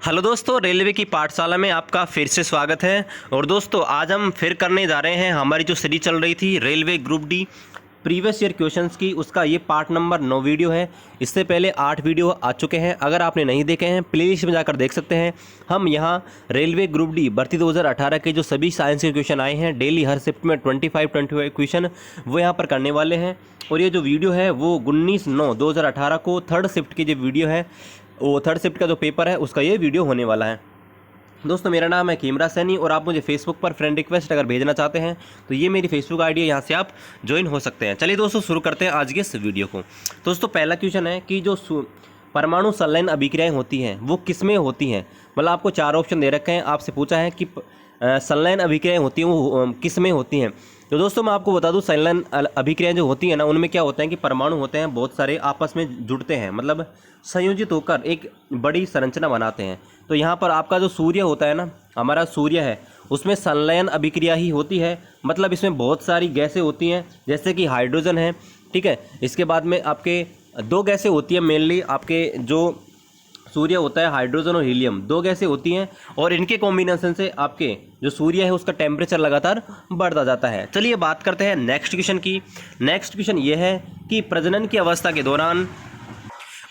Hello दोस्तों, railway की पाठशाला में आपका फिर से स्वागत है। और दोस्तों आज हम फिर करने जा रहे हैं हमारी जो सीरीज चल रही थी railway group D previous year questions की, उसका ये पार्ट नंबर 9 वीडियो है। इससे पहले 8 वीडियो आ चुके हैं, अगर आपने नहीं देखे हैं प्लेलिस्ट में जाकर देख सकते हैं। हम यहाँ रेलवे ग्रुप डी भर्ती 2018 के जो सभी साइंस के क्वेश्चन आए हैं डेली हर शिफ्ट में 25 क्वेश्चन वो यहाँ पर करने वाले हैं। और ये जो वीडियो है वो 19/9/2018 को थर्ड शिफ्ट की जो वीडियो है, वो थर्ड शिफ्ट का जो पेपर है उसका ये वीडियो होने वाला है। दोस्तों मेरा नाम है कीमरा सैनी और आप मुझे फेसबुक पर फ्रेंड रिक्वेस्ट अगर भेजना चाहते हैं तो ये मेरी फेसबुक आईडी है, यहाँ से आप ज्वाइन हो सकते हैं। चलिए दोस्तों शुरू करते हैं आज के इस वीडियो को। दोस्तों पहला क्वेश्चन है कि जो परमाणु संलयन अभिक्रियाएं होती हैं वो किसमें होती हैं। मतलब आपको 4 ऑप्शन दे रखे हैं, आपसे पूछा है कि संलयन अभिक्रियाएं होती हैं वो किसमें होती हैं। तो दोस्तों मैं आपको बता दूं संलयन अभिक्रियाएं जो होती हैं ना, उनमें क्या होता है कि परमाणु होते हैं बहुत सारे आपस में जुड़ते हैं, मतलब संयोजित होकर एक बड़ी संरचना बनाते हैं। तो यहाँ पर आपका जो सूर्य होता है ना, हमारा सूर्य है, उसमें संलयन अभिक्रिया ही होती है। मतलब इसमें बहुत सारी गैसें होती हैं, जैसे कि हाइड्रोजन है, ठीक है। इसके बाद में आपके 2 गैसें होती हैं मेनली, आपके जो सूर्य होता है हाइड्रोजन और हीलियम, 2 गैसें होती हैं और इनके कॉम्बिनेशन से आपके जो सूर्य है उसका टेम्परेचर लगातार बढ़ता जाता है। चलिए बात करते हैं नेक्स्ट क्वेश्चन की। नेक्स्ट क्वेश्चन ये है कि प्रजनन की अवस्था के दौरान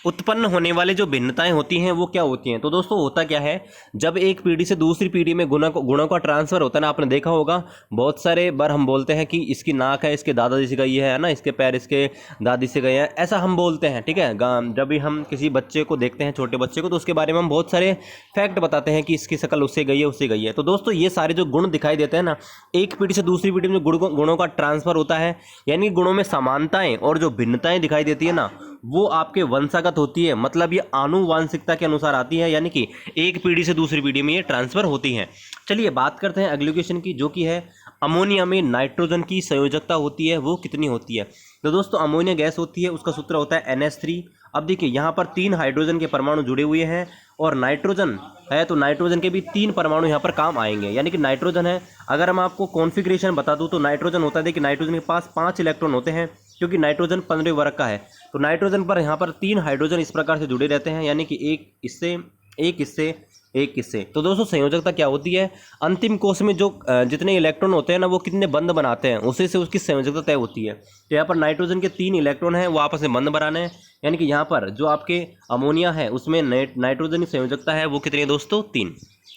उत्पन्न होने वाले जो भिन्नताएं होती हैं वो क्या होती हैं। तो दोस्तों होता क्या है, जब एक पीढ़ी से दूसरी पीढ़ी में गुणों का ट्रांसफर होता है ना, आपने देखा होगा बहुत सारे बार हम बोलते हैं कि इसकी नाक है इसके दादाजी से गई है ना, इसके पैर इसके दादी से गए हैं, ऐसा हम बोलते हैं, ठीक है। जब भी हम किसी बच्चे को देखते हैं, छोटे बच्चे को, तो उसके बारे में हम बहुत सारे फैक्ट बताते हैं कि इसकी शक्ल उससे गई है उससे गई है। तो दोस्तों ये सारे जो गुण दिखाई देते हैं ना, एक पीढ़ी से दूसरी पीढ़ी में जो गुणों का ट्रांसफर होता है, यानी गुणों में समानताएं और जो भिन्नताएं दिखाई देती है ना, वो आपके वंशागत होती है। मतलब ये आनुवांशिकता के अनुसार आती है, यानी कि एक पीढ़ी से दूसरी पीढ़ी में ये ट्रांसफर होती है। चलिए बात करते हैं अगले क्वेश्चन की, जो कि है अमोनिया में नाइट्रोजन की संयोजकता होती है वो कितनी होती है। तो दोस्तों अमोनिया गैस होती है, उसका सूत्र होता है NH3। अब देखिए यहाँ पर 3 हाइड्रोजन के परमाणु जुड़े हुए हैं और नाइट्रोजन है, तो नाइट्रोजन के भी 3 परमाणु यहाँ पर काम आएंगे। यानी कि नाइट्रोजन है, अगर हम आपको कॉन्फ़िगरेशन बता दूँ तो नाइट्रोजन होता है, देखिए नाइट्रोजन के पास 5 इलेक्ट्रॉन होते हैं, क्योंकि नाइट्रोजन 15वें वर्ग का है। तो नाइट्रोजन पर यहाँ पर 3 हाइड्रोजन इस प्रकार से जुड़े रहते हैं, यानी कि एक इससे एक इससे एक इससे। तो दोस्तों संयोजकता क्या होती है, अंतिम कोश में जो जितने इलेक्ट्रॉन होते हैं ना वो कितने बंध बनाते हैं उसी से उसकी संयोजकता तय होती है। तो यहाँ पर नाइट्रोजन के 3 इलेक्ट्रॉन हैं वो आपस में बंध बनाने हैं, यानी कि यहाँ पर जो आपके अमोनिया है उसमें नाइट्रोजन की संयोजकता है वो कितनी है दोस्तों, 3।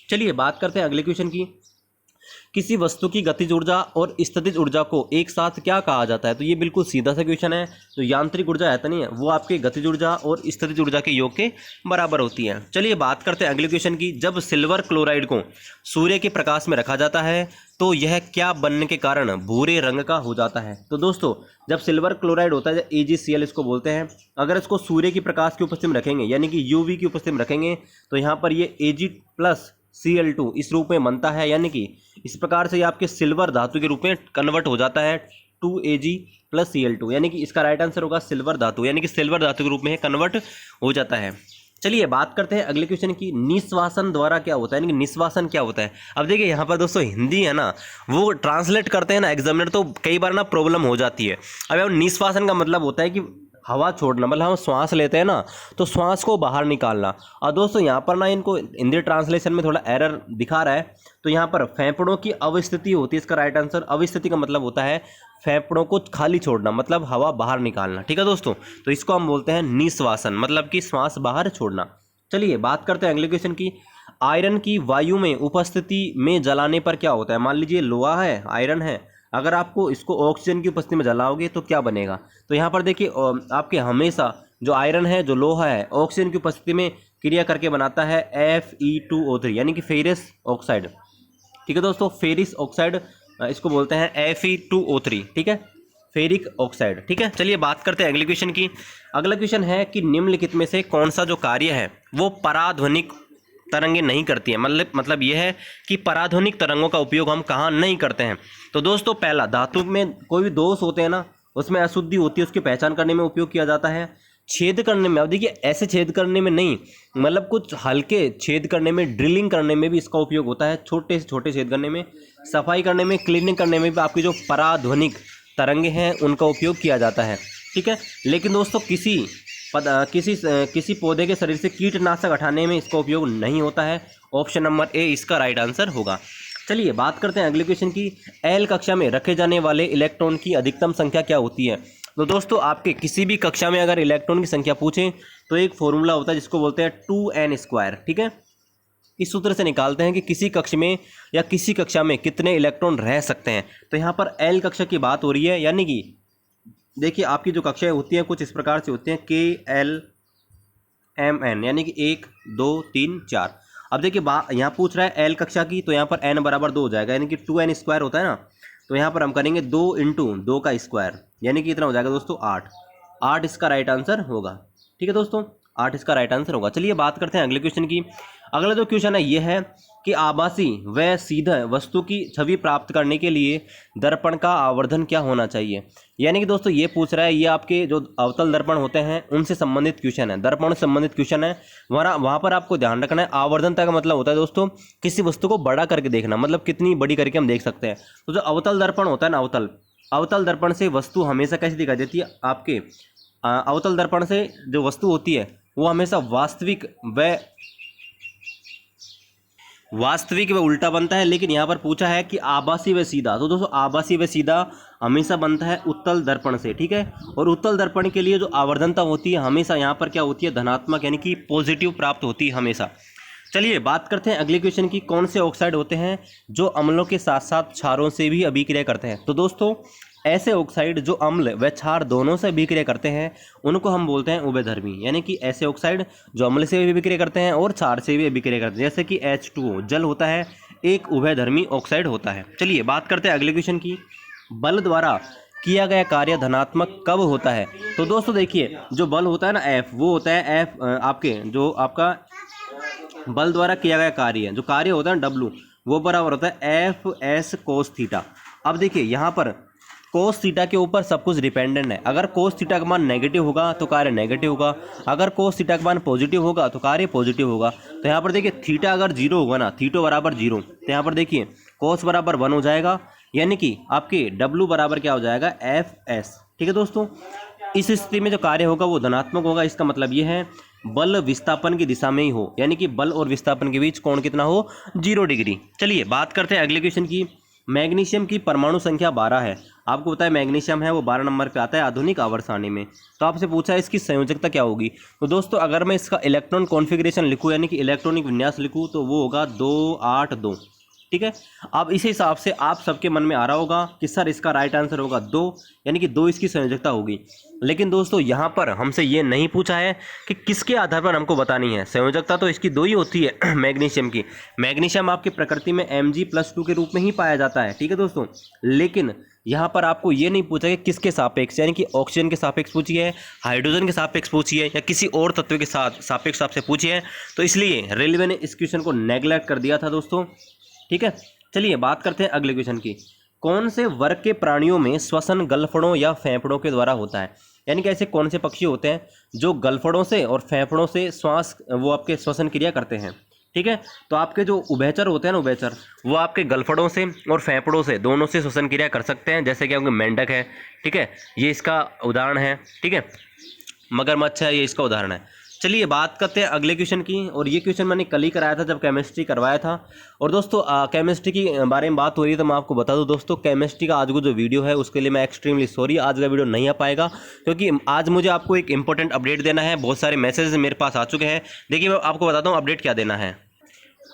चलिए बात करते हैं अगले क्वेश्चन की। किसी वस्तु की गतिज ऊर्जा और स्थितिज ऊर्जा को एक साथ क्या कहा जाता है। तो ये बिल्कुल सीधा सा क्वेश्चन है। तो यांत्रिक ऊर्जा है तो नहीं है, वो आपके गतिज ऊर्जा और स्थितिज ऊर्जा के योग के बराबर होती है। चलिए बात करते हैं अगले क्वेश्चन की। जब सिल्वर क्लोराइड को सूर्य के प्रकाश में रखा जाता है तो यह क्या बनने के कारण भूरे रंग का हो जाता है। तो दोस्तों जब सिल्वर क्लोराइड होता है, AgCl इसको बोलते हैं, अगर इसको सूर्य की प्रकाश की उपस्थिति में रखेंगे, यानी कि UV की उपस्थिति में रखेंगे, तो यहाँ पर ये Ag+Cl2 इस रूप में बनता है, यानी कि इस प्रकार से ये आपके सिल्वर धातु के रूप में कन्वर्ट हो जाता है 2Ag+Cl2, यानी कि इसका राइट आंसर होगा सिल्वर धातु, यानी कि सिल्वर धातु के रूप में कन्वर्ट हो जाता है। चलिए बात करते हैं अगले क्वेश्चन की। निस्वासन द्वारा क्या होता है, यानी कि निस्वासन क्या होता है। अब देखिए यहाँ पर दोस्तों हिंदी है ना, वो ट्रांसलेट करते हैं ना एग्जामिनर, तो कई बार ना प्रॉब्लम हो जाती है। अब निस्वासन का मतलब होता है कि हवा छोड़ना, मतलब हम श्वास लेते हैं ना तो श्वास को बाहर निकालना। और दोस्तों यहाँ पर ना इनको हिंदी ट्रांसलेशन में थोड़ा एरर दिखा रहा है, तो यहाँ पर फेफड़ों की अवस्थिति होती है इसका राइट आंसर। अवस्थिति का मतलब होता है फेफड़ों को खाली छोड़ना, मतलब हवा बाहर निकालना, ठीक है दोस्तों। तो इसको हम बोलते हैं निस्वासन, मतलब कि श्वास बाहर छोड़ना। चलिए बात करते हैं अगले क्वेश्चन की। आयरन की वायु में उपस्थिति में जलाने पर क्या होता है। मान लीजिए लोहा है, आयरन है, अगर आपको इसको ऑक्सीजन की उपस्थिति में जलाओगे तो क्या बनेगा। तो यहाँ पर देखिए आपके हमेशा जो आयरन है, जो लोहा है, ऑक्सीजन की उपस्थिति में क्रिया करके बनाता है Fe2O3, यानी कि फेरस ऑक्साइड, ठीक है दोस्तों। फेरिस ऑक्साइड इसको बोलते हैं Fe2O3, ठीक है, फेरिक ऑक्साइड, ठीक है। चलिए बात करते हैं अगले क्वेश्चन की। अगला क्वेश्चन है कि निम्नलिखित में से कौन सा जो कार्य है वो पराध्वनिक तरंगे नहीं करती है। मतलब यह है कि पराध्वनिक तरंगों का उपयोग हम कहाँ नहीं करते हैं। तो दोस्तों पहला, धातु में कोई भी दोष होते हैं ना, उसमें अशुद्धि होती है, उसकी पहचान करने में उपयोग किया जाता है। छेद करने में, अब देखिए ऐसे छेद करने में नहीं, मतलब कुछ हल्के छेद करने में, ड्रिलिंग करने में भी इसका उपयोग होता है, छोटे से छोटे छेद करने में, सफाई करने में, क्लीनिंग करने में भी आपकी जो पराध्वनिक तरंगे हैं उनका उपयोग किया जाता है, ठीक है। लेकिन दोस्तों किसी किसी पौधे के शरीर से कीटनाशक हटाने में इसका उपयोग नहीं होता है। ऑप्शन नंबर ए इसका राइट आंसर होगा। चलिए बात करते हैं अगले क्वेश्चन की। एल कक्षा में रखे जाने वाले इलेक्ट्रॉन की अधिकतम संख्या क्या होती है? तो दोस्तों आपके किसी भी कक्षा में अगर इलेक्ट्रॉन की संख्या पूछें तो एक फॉर्मूला होता है जिसको बोलते हैं 2n²। ठीक है, इस सूत्र से निकालते हैं कि किसी कक्ष में या किसी कक्षा में कितने इलेक्ट्रॉन रह सकते हैं। तो यहाँ पर एल कक्षा की बात हो रही है, यानी कि देखिए आपकी जो कक्षाएं होती हैं कुछ इस प्रकार से होती हैं KLMN, यानी कि 1 2 3 4। अब देखिए यहाँ पूछ रहा है एल कक्षा की, तो यहाँ पर n बराबर 2 हो जाएगा, यानी कि 2n² होता है ना। तो यहाँ पर हम करेंगे 2 × 2 का स्क्वायर, यानी कि इतना हो जाएगा दोस्तों 8 इसका राइट आंसर होगा। ठीक है दोस्तों, 8 इसका राइट आंसर होगा। चलिए बात करते हैं अगले क्वेश्चन की। अगला जो क्वेश्चन है ये है कि आभासी व सीधा वस्तु की छवि प्राप्त करने के लिए दर्पण का आवर्धन क्या होना चाहिए? यानी कि दोस्तों ये पूछ रहा है, ये आपके जो अवतल दर्पण होते हैं उनसे संबंधित क्वेश्चन है, दर्पण से संबंधित क्वेश्चन है। वहाँ पर आपको ध्यान रखना है आवर्धनता का मतलब होता है दोस्तों किसी वस्तु को बड़ा करके देखना, मतलब कितनी बड़ी करके हम देख सकते हैं। तो जो अवतल दर्पण होता है ना, अवतल दर्पण से वस्तु हमेशा कैसी दिखाई देती है? आपके अवतल दर्पण से जो वस्तु होती है वो हमेशा वास्तविक व उल्टा बनता है। लेकिन यहाँ पर पूछा है कि आभासी व सीधा, तो दोस्तों आभासी व सीधा हमेशा बनता है उत्तल दर्पण से। ठीक है, और उत्तल दर्पण के लिए जो आवर्धनता होती है हमेशा यहाँ पर क्या होती है? धनात्मक, यानी कि पॉजिटिव प्राप्त होती है हमेशा। चलिए बात करते हैं अगले क्वेश्चन की। कौन से ऑक्साइड होते हैं जो अम्लों के साथ साथ क्षारों से भी अभिक्रिया करते हैं? तो दोस्तों ऐसे ऑक्साइड जो अम्ल व क्षार दोनों से अभिक्रिया करते हैं उनको हम बोलते हैं उभयधर्मी, यानी कि ऐसे ऑक्साइड जो अम्ल से भी अभिक्रिया करते हैं और क्षार से भी अभिक्रिया करते हैं, जैसे कि H2O जल होता है, एक उभयधर्मी ऑक्साइड होता है। चलिए बात करते हैं अगले क्वेश्चन की। बल द्वारा किया गया कार्य धनात्मक कब होता है? तो दोस्तों देखिए जो बल होता है ना F, वो होता है F आपके जो आपका बल द्वारा किया गया कार्य, जो कार्य होता है W, वो बराबर होता है FS cos थीटा। अब देखिए यहाँ पर कोस थीटा के ऊपर सब कुछ डिपेंडेंट है। अगर कोस थीटा का मान नेगेटिव होगा तो कार्य नेगेटिव होगा, अगर कोस थीटा का मान पॉजिटिव होगा तो कार्य पॉजिटिव होगा। तो यहाँ पर देखिए थीटा अगर 0 होगा ना, थीटो बराबर 0, तो यहाँ पर देखिए कोस बराबर 1 हो जाएगा, यानी कि आपके W बराबर क्या हो जाएगा? FS। ठीक है दोस्तों, इस स्थिति में जो कार्य होगा वो धनात्मक होगा। इसका मतलब ये है बल विस्थापन की दिशा में ही हो, यानी कि बल और विस्थापन के बीच कोण कितना हो? 0 डिग्री। चलिए बात करते हैं अगले क्वेश्चन की। मैग्नीशियम की परमाणु संख्या 12 है। आपको पता है मैग्नीशियम है वो 12 नंबर पे आता है आधुनिक आवर्त सारणी में। तो आपसे पूछा है इसकी संयोजकता क्या होगी? तो दोस्तों अगर मैं इसका इलेक्ट्रॉन कॉन्फ़िगरेशन लिखूँ, यानी कि इलेक्ट्रॉनिक विन्यास लिखूँ, तो वो होगा 2 8 2। ठीक है, अब इस हिसाब से आप सबके मन में आ रहा होगा कि सर इसका राइट आंसर होगा 2, यानी कि 2 इसकी संयोजकता होगी। लेकिन दोस्तों यहाँ पर हमसे ये नहीं पूछा है कि किसके आधार पर हमको बतानी है। संयोजकता तो इसकी 2 ही होती है मैग्नीशियम की। मैग्नीशियम आपकी प्रकृति में Mg+2 के रूप में ही पाया जाता है। ठीक है दोस्तों, लेकिन यहाँ पर आपको ये नहीं पूछा कि किसके सापेक्ष, यानी कि ऑक्सीजन के सापेक्ष पूछी है, हाइड्रोजन के सापेक्ष पूछी है, या किसी और तत्व के साथ सापेक्ष आपसे पूछी है। तो इसलिए रेलवे ने इस क्वेश्चन को नेग्लेक्ट कर दिया था दोस्तों। ठीक है, चलिए बात करते हैं अगले क्वेश्चन की। कौन से वर्ग के प्राणियों में श्वसन गलफड़ों या फेफड़ों के द्वारा होता है? यानी कि ऐसे कौन से पक्षी होते हैं जो गलफड़ों से और फेफड़ों से श्वास वो आपके श्वसन क्रिया करते हैं? ठीक है, तो आपके जो उभयचर होते हैं ना, उभयचर, वो आपके गलफड़ों से और फेफड़ों से दोनों से श्वसन क्रिया कर सकते हैं। जैसे कि आपके मेंढक है, ठीक है, ये इसका उदाहरण है। ठीक है, मगरमच्छ है, ये इसका उदाहरण है। चलिए बात करते हैं अगले क्वेश्चन की, और ये क्वेश्चन मैंने कल ही कराया था जब केमिस्ट्री करवाया था। और दोस्तों केमिस्ट्री की बारे में बात हो रही है तो मैं आपको बता दूं दोस्तों, केमिस्ट्री का आज को जो वीडियो है उसके लिए मैं एक्सट्रीमली सॉरी, आज का वीडियो नहीं आ पाएगा, क्योंकि आज मुझे आपको एक इंपॉर्टेंट अपडेट देना है। बहुत सारे मैसेज मेरे पास आ चुके हैं। देखिए मैं आपको बताता हूँ अपडेट क्या देना है।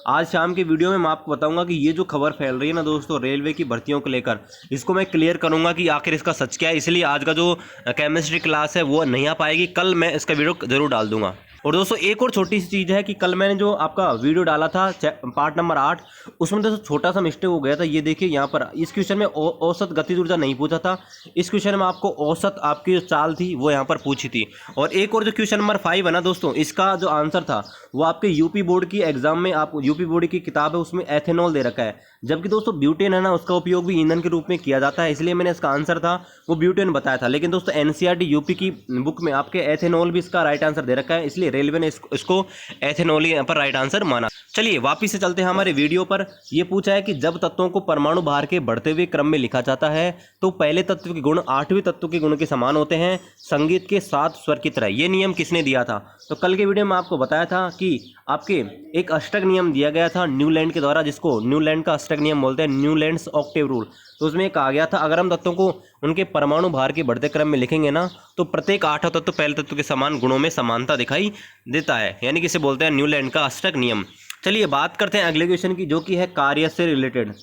आज शाम की वीडियो में मैं आपको बताऊंगा कि ये जो खबर फैल रही है ना दोस्तों रेलवे की भर्तियों को लेकर, इसको मैं क्लियर करूंगा कि आखिर इसका सच क्या है। इसलिए आज का जो केमिस्ट्री क्लास है वो नहीं आ पाएगी, कल मैं इसका वीडियो जरूर डाल दूंगा। और दोस्तों एक और छोटी सी चीज़ है कि कल मैंने जो आपका वीडियो डाला था पार्ट नंबर 8, उसमें दोस्तों छोटा सा मिस्टेक हो गया था। ये देखिए यहाँ पर इस क्वेश्चन में औसत गतिज ऊर्जा नहीं पूछा था, इस क्वेश्चन में आपको औसत आपकी जो चाल थी वो यहाँ पर पूछी थी। और एक और जो क्वेश्चन नंबर 5 है ना दोस्तों, इसका जो आंसर था वो आपके यूपी बोर्ड की एग्जाम में, आप यूपी बोर्ड की किताब है उसमें एथेनॉल दे रखा है, जबकि दोस्तों ब्यूटेन है ना उसका उपयोग भी ईंधन के रूप में किया जाता है, इसलिए मैंने इसका आंसर था वो ब्यूटेन बताया था। लेकिन दोस्तों एनसीईआरटी यूपी की बुक में आपके एथेनॉल भी इसका राइट आंसर दे रखा है, इसलिए रेलवे ने इसको एथेनॉल यहाँ पर राइट आंसर माना। चलिए वापिस से चलते हैं हमारे वीडियो पर। ये पूछा है कि जब तत्वों को परमाणु भार के बढ़ते हुए क्रम में लिखा जाता है तो पहले तत्व के गुण 8वें तत्व के गुण के समान होते हैं, संगीत के 7 स्वर की तरह। ये नियम किसने दिया था? तो कल के वीडियो में आपको बताया था कि आपके एक अष्टक नियम दिया गया था न्यूलैंड के द्वारा, जिसको न्यूलैंड का अष्टक नियम बोलते हैं, न्यूलैंड्स ऑक्टेव रूल। तो उसमें कहा गया था अगर हम तत्वों को उनके परमाणु भार के बढ़ते क्रम में लिखेंगे ना तो प्रत्येक 8वां तत्व पहले तत्व के समान गुणों में समानता दिखाई देता है, यानी कि इसे बोलते हैं न्यूलैंड का अष्टक नियम। चलिए बात करते हैं अगले क्वेश्चन की, जो कि है कार्य से रिलेटेड।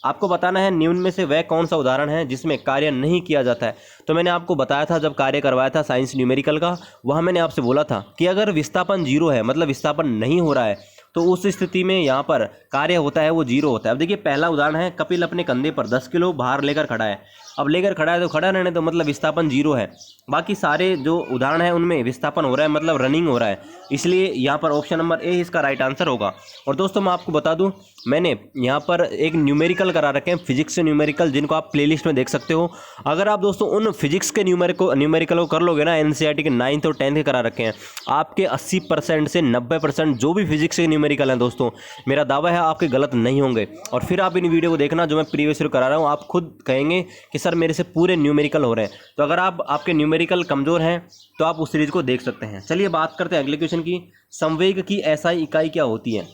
आपको बताना है निम्न में से वह कौन सा उदाहरण है जिसमें कार्य नहीं किया जाता है। तो मैंने आपको बताया था जब कार्य करवाया था साइंस न्यूमेरिकल का, वहाँ मैंने आपसे बोला था कि अगर विस्थापन 0 है, मतलब विस्थापन नहीं हो रहा है, तो उस स्थिति में यहाँ पर कार्य होता है वो 0 होता है। अब देखिए पहला उदाहरण है, कपिल अपने कंधे पर 10 किलो भार लेकर खड़ा है। अब लेकर खड़ा है तो खड़ा रहने, तो मतलब विस्थापन 0 है। बाकी सारे जो उदाहरण है उनमें विस्थापन हो रहा है, मतलब रनिंग हो रहा है, इसलिए यहाँ पर ऑप्शन नंबर ए इसका राइट आंसर होगा। और दोस्तों मैं आपको बता दूं, मैंने यहाँ पर एक न्यूमेरिकल करा रखे हैं, फिजिक्स से न्यूमेरिकल, जिनको आप प्लेलिस्ट में देख सकते हो। अगर आप दोस्तों उन फिजिक्स के न्यूमेरिकल को कर लोगे ना, एनसीईआरटी के 9th और 10th के करा रखे हैं, आपके 80% से 90% जो भी फिजिक्स के न्यूमेरिकल हैं दोस्तों, मेरा दावा है आपके गलत नहीं होंगे। और फिर आप इन वीडियो को देखना जो मैं प्रीवियस ईयर करा रहा हूँ, आप खुद कहेंगे कि सर मेरे से पूरे न्यूमेरिकल हो रहे हैं। तो अगर आपके न्यूमेरिकल कमज़ोर हैं तो आप उस सीरीज को देख सकते हैं। चलिए बात करते हैं अगले क्वेश्चन की, संवेग की एसआई इकाई क्या होती है।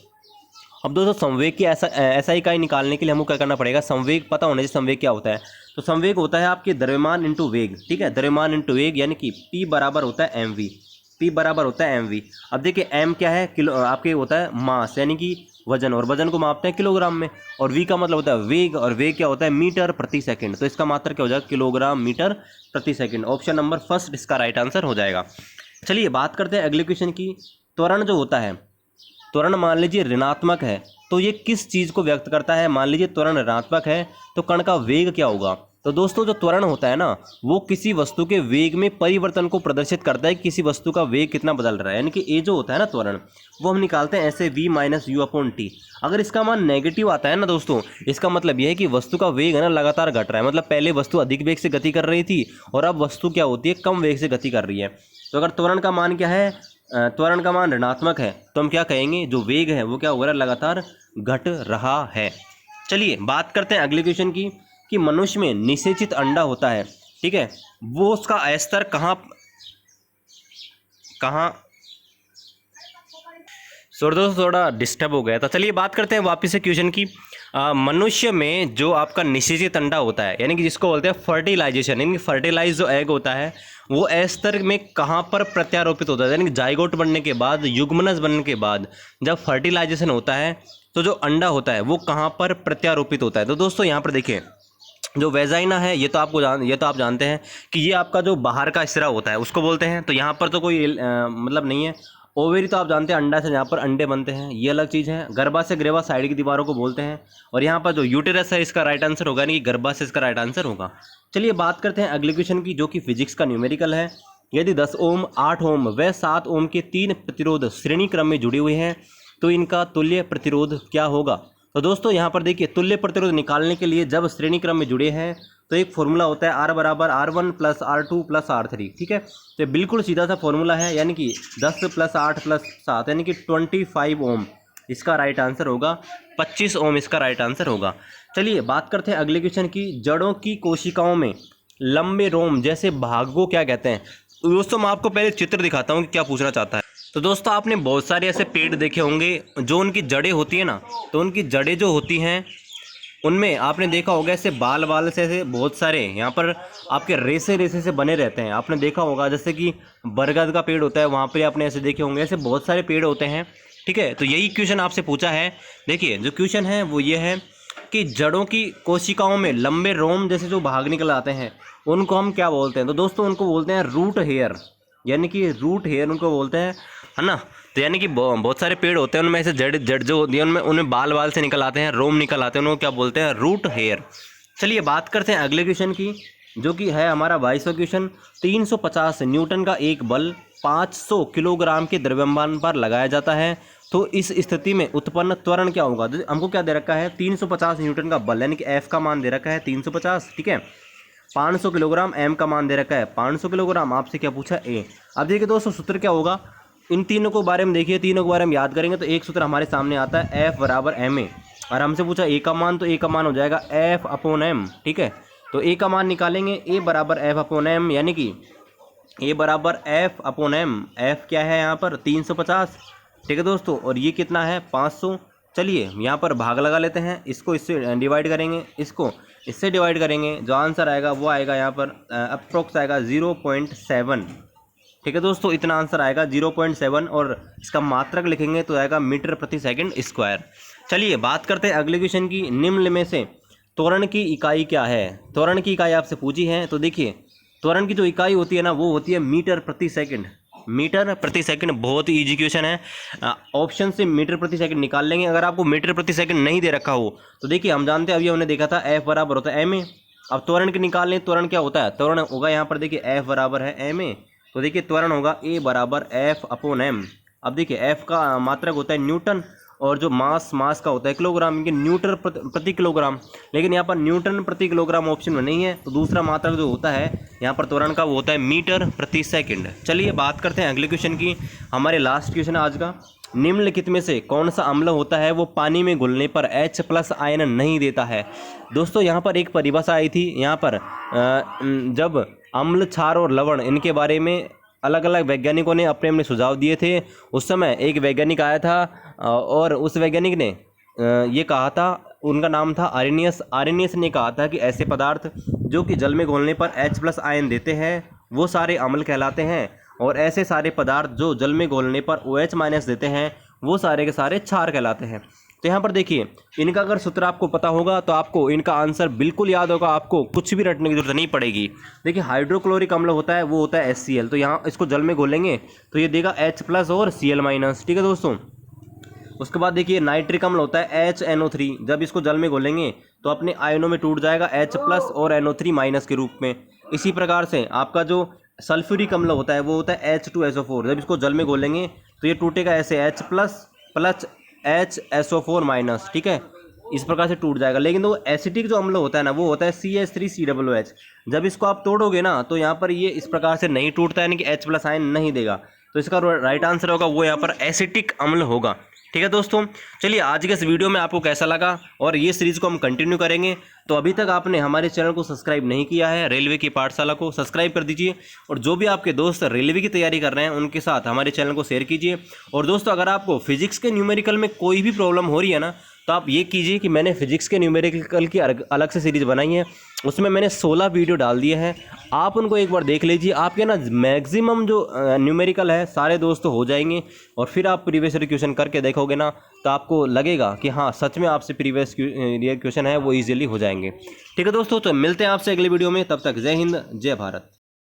अब दोस्तों संवेग की ऐसा इकाई निकालने के लिए हमको क्या करना पड़ेगा, संवेग पता होना चाहिए संवेग क्या होता है। तो संवेग होता है आपके द्रव्यमान इंटू वेग, ठीक है, द्रव्यमान इंटू वेग, यानी कि P बराबर होता है mv, P बराबर होता है mv। अब देखिए m क्या है, किलो, आपके होता है मास, यानी कि वजन, और वजन को मापते हैं किलोग्राम में, और v का मतलब होता है वेग, और वेग क्या होता है मीटर प्रति सेकंड। तो इसका मात्रा क्या हो जाएगा, किलोग्राम मीटर प्रति सेकंड। ऑप्शन नंबर फर्स्ट इसका राइट आंसर हो जाएगा। चलिए बात करते हैं अगले क्वेश्चन की। त्वरण जो होता है, त्वरण मान लीजिए ऋणात्मक है, तो ये किस चीज़ को व्यक्त करता है। मान लीजिए त्वरण ऋणात्मक है तो कण का वेग क्या होगा। तो दोस्तों जो त्वरण होता है ना, वो किसी वस्तु के वेग में परिवर्तन को प्रदर्शित करता है, किसी वस्तु का वेग कितना बदल रहा है, यानी कि ये जो होता है ना त्वरण, वो हम निकालते हैं ऐसे v minus you upon T. अगर इसका मान नेगेटिव आता है ना दोस्तों, इसका मतलब यह है कि वस्तु का वेग है ना लगातार घट रहा है, मतलब पहले वस्तु अधिक वेग से गति कर रही थी और अब वस्तु क्या होती है, कम वेग से गति कर रही है। तो अगर त्वरण का मान क्या है, त्वरण का मान ऋणात्मक है, तो हम क्या कहेंगे, जो वेग है वो क्या हो रहा है, लगातार घट रहा है। चलिए बात करते हैं अगले क्वेश्चन की, कि मनुष्य में निषेचित अंडा होता है, ठीक है, वो उसका स्तर कहाँ दोस्तों थोड़ा डिस्टर्ब हो गया था। चलिए बात करते हैं वापस से क्वेश्चन की। मनुष्य में जो आपका निषेचित अंडा होता है, यानी कि जिसको बोलते हैं फर्टिलाइजेशन, यानी कि फर्टिलाइज जो एग होता है, वो स्तर में कहाँ पर प्रत्यारोपित होता है, यानी कि जाइगोट बनने के बाद, युग्मनज बनने के बाद जब फर्टिलाइजेशन होता है तो जो अंडा होता है वो कहाँ पर प्रत्यारोपित होता है। तो दोस्तों यहाँ पर देखिए, जो वेजाइना है ये तो आप जानते हैं कि ये आपका जो बाहर का सिरा होता है उसको बोलते हैं। तो यहाँ पर तो कोई मतलब नहीं है। ओवेरी तो आप जानते हैं अंडा से जहाँ पर अंडे बनते हैं, ये अलग चीज़ है। गर्भा से ग्रेवा साइड की दीवारों को बोलते हैं। और यहाँ पर जो यूटेरस है इसका राइट आंसर होगा, यानी कि गर्भा से इसका राइट आंसर होगा। चलिए बात करते हैं अगले क्वेश्चन की, जो कि फिजिक्स का न्यूमेरिकल है। यदि 10 ओम, 8 ओम व 7 ओम के 3 प्रतिरोध श्रेणी क्रम में जुड़े हुए हैं तो इनका तुल्य प्रतिरोध क्या होगा। तो दोस्तों यहाँ पर देखिए, तुल्य प्रतिरोध निकालने के लिए जब श्रेणी क्रम में जुड़े हैं तो एक फॉर्मूला होता है R बराबर R1 plus R2 plus R3, ठीक है। तो बिल्कुल सीधा सा फॉर्मूला है, यानी कि 10 प्लस 8 प्लस 7 यानी कि 25 ओम इसका राइट आंसर होगा, 25 ओम इसका राइट आंसर होगा। चलिए बात करते हैं अगले क्वेश्चन की। जड़ों की कोशिकाओं में लंबे रोम जैसे भाग को क्या कहते हैं। तो दोस्तों मैं आपको पहले चित्र दिखाता हूँ कि क्या पूछना चाहता है। तो दोस्तों आपने बहुत सारे ऐसे पेड़ देखे होंगे जो उनकी जड़ें होती है ना, तो उनकी जड़ें जो होती हैं उनमें आपने देखा होगा ऐसे बाल से ऐसे बहुत सारे यहाँ पर आपके रेसे से बने रहते हैं। आपने देखा होगा जैसे कि बरगद का पेड़ होता है, वहाँ पर आपने ऐसे देखे होंगे, ऐसे बहुत सारे पेड़ होते हैं, ठीक है। तो यही क्वेश्चन आपसे पूछा है। देखिए जो क्वेश्चन है वो ये है कि जड़ों की कोशिकाओं में लंबे रोम जैसे जो भाग निकल आते हैं उनको हम क्या बोलते हैं। तो दोस्तों उनको बोलते हैं रूट हेयर, यानी कि रूट हेयर उनको बोलते हैं, है ना। तो यानी कि बहुत सारे पेड़ होते हैं, उनमें ऐसे जड़ जो होती है उनमें बाल से निकल आते हैं, रोम निकल आते हैं, उनको क्या बोलते हैं, रूट हेयर। चलिए बात करते हैं अगले क्वेश्चन की, जो कि है हमारा 22वां क्वेश्चन। 350 न्यूटन का एक बल 500 किलोग्राम के द्रव्यमान पर लगाया जाता है, तो इस स्थिति में उत्पन्न त्वरण क्या होगा। हमको क्या दे रखा है, 350 न्यूटन का बल, यानी कि F का मान दे रखा है 350, ठीक है। 500 किलोग्राम M का मान दे रखा है 500 किलोग्राम। आपसे क्या पूछा, A। अब देखिए दोस्तों सूत्र क्या होगा, इन तीनों को बारे में देखिए, तीनों के बारे में याद करेंगे तो एक सूत्र हमारे सामने आता है F बराबर ma, और हमसे पूछा ए का मान, तो ए का मान हो जाएगा F अपॉन m। ठीक है, तो ए का मान निकालेंगे, ए बराबर F अपॉन m, यानी कि ए बराबर F अपॉन m। F क्या है यहाँ पर 350। ठीक है दोस्तों, और ये कितना है 500। चलिए यहाँ पर भाग लगा लेते हैं, इसको इससे डिवाइड करेंगे, इसको इससे डिवाइड करेंगे, जो आंसर आएगा वो आएगा यहाँ पर अप्रोक्स आएगा 0.7। ठीक है दोस्तों, इतना आंसर आएगा 0.7, और इसका मात्रक लिखेंगे तो आएगा मीटर प्रति सेकंड स्क्वायर। चलिए बात करते हैं अगले क्वेश्चन की। निम्न में से त्वरण की इकाई क्या है? त्वरण की इकाई आपसे पूछी है, तो देखिए त्वरण की जो इकाई होती है ना वो होती है मीटर प्रति सेकंड। मीटर प्रति सेकंड बहुत ही ईजी क्वेश्चन है, ऑप्शन से मीटर प्रति सेकंड निकाल लेंगे। अगर आपको मीटर प्रति सेकंड नहीं दे रखा हो तो देखिए हम जानते हैं, अभी हमने देखा था F बराबर होता है ma। अब त्वरण की निकाल लें, त्वरण क्या होता है? त्वरण होगा यहाँ पर देखिए F बराबर है ma, तो देखिए त्वरण होगा A बराबर F अपॉन m। अब देखिए F का मात्रक होता है न्यूटन, और जो मास का होता है किलोग्राम, इनके न्यूटन प्रति किलोग्राम, लेकिन यहाँ पर न्यूटन प्रति किलोग्राम ऑप्शन में नहीं है, तो दूसरा मात्रक जो होता है यहाँ पर त्वरण का वो होता है मीटर प्रति सेकंड। चलिए बात करते हैं अगले क्वेश्चन की। हमारे लास्ट क्वेश्चन है आज का। निम्नलिखित में से कौन सा अम्ल होता है वो पानी में घुलने पर H+ आयन नहीं देता है? दोस्तों यहाँ पर एक परिभाषा आई थी, यहाँ पर जब अम्ल, क्षार और लवण इनके बारे में अलग अलग वैज्ञानिकों ने अपने अपने सुझाव दिए थे। उस समय एक वैज्ञानिक आया था और उस वैज्ञानिक ने ये कहा था, उनका नाम था आर्नियस। आर्नियस ने कहा था कि ऐसे पदार्थ जो कि जल में घोलने पर H+ आयन देते हैं वो सारे अम्ल कहलाते हैं, और ऐसे सारे पदार्थ जो जल में घोलने पर OH- देते हैं वो सारे के सारे क्षार कहलाते हैं। तो यहाँ पर देखिए इनका अगर सूत्र आपको पता होगा तो आपको इनका आंसर बिल्कुल याद होगा, आपको कुछ भी रटने की जरूरत नहीं पड़ेगी। देखिए हाइड्रोक्लोरिक अम्ल होता है वो होता है HCl, तो यहाँ इसको जल में घोलेंगे तो ये देगा H+ और Cl-। ठीक है दोस्तों, उसके बाद देखिए नाइट्रिक अम्ल होता है HNO3, जब इसको जल में घोलेंगे तो अपने आयनों में टूट जाएगा H+ और NO3- के रूप में। इसी प्रकार से आपका जो सल्फ्यूरिक अम्ल होता है वो होता है H2SO4, जब इसको जल में घोलेंगे तो ये टूटेगा ऐसे H+ प्लस HSO4-। ठीक है, इस प्रकार से टूट जाएगा। लेकिन तो एसिटिक जो अम्ल होता है ना वो होता है CH3COOH, जब इसको आप तोड़ोगे ना तो यहाँ पर ये इस प्रकार से नहीं टूटता, यानी कि H+ आयन नहीं देगा। तो इसका राइट आंसर होगा वो यहाँ पर एसिटिक अम्ल होगा। ठीक है दोस्तों, चलिए आज के इस वीडियो में आपको कैसा लगा, और ये सीरीज़ को हम कंटिन्यू करेंगे। तो अभी तक आपने हमारे चैनल को सब्सक्राइब नहीं किया है, रेलवे की पाठशाला को सब्सक्राइब कर दीजिए, और जो भी आपके दोस्त रेलवे की तैयारी कर रहे हैं उनके साथ हमारे चैनल को शेयर कीजिए। और दोस्तों अगर आपको फिजिक्स के न्यूमेरिकल में कोई भी प्रॉब्लम हो रही है ना, तो आप ये कीजिए कि मैंने फिजिक्स के न्यूमेरिकल की अलग से सीरीज़ बनाई है, उसमें मैंने 16 वीडियो डाल दिए हैं, आप उनको एक बार देख लीजिए। आपके ना मैक्सिमम जो न्यूमेरिकल है सारे दोस्त हो जाएंगे, और फिर आप प्रीवियस ईयर क्वेश्चन करके देखोगे ना तो आपको लगेगा कि हाँ सच में आपसे प्रीवियस ईयर क्वेश्चन है वो ईजिली हो जाएंगे। ठीक है दोस्तों, तो मिलते हैं आपसे अगले वीडियो में, तब तक जय हिंद जय भारत।